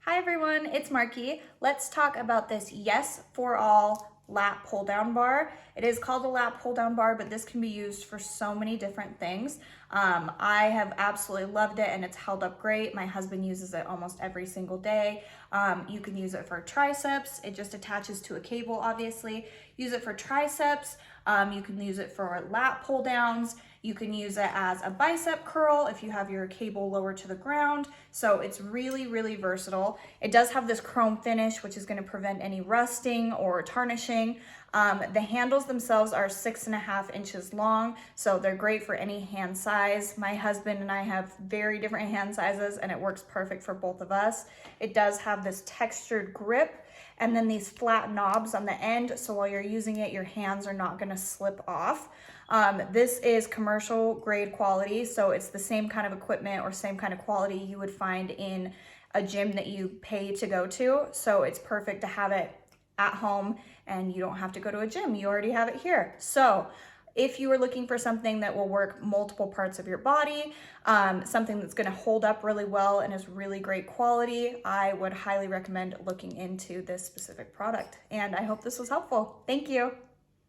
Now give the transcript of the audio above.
Hi everyone, it's Marky. Let's talk about this Yes4All lat pull down bar. It is called a lat pull down bar, but this can be used for so many different things. I have absolutely loved it and it's held up great. My husband uses it almost every single day. You can use it for triceps. It just attaches to a cable, obviously. Use it for triceps. You can use it for lat pull downs. You can use it as a bicep curl if you have your cable lower to the ground. So it's really, really versatile. It does have this chrome finish, which is going to prevent any rusting or tarnishing. The handles themselves are 6.5 inches long, so they're great for any hand size. My husband and I have very different hand sizes and it works perfect for both of us. It does have this textured grip and then these flat knobs on the end, so while you're using it, your hands are not gonna slip off. This is commercial grade quality, so it's the same kind of equipment or same kind of quality you would find in a gym that you pay to go to. So it's perfect to have it at home and you don't have to go to a gym. You already have it here. So if you are looking for something that will work multiple parts of your body, something that's gonna hold up really well and is really great quality, I would highly recommend looking into this specific product. And I hope this was helpful. Thank you.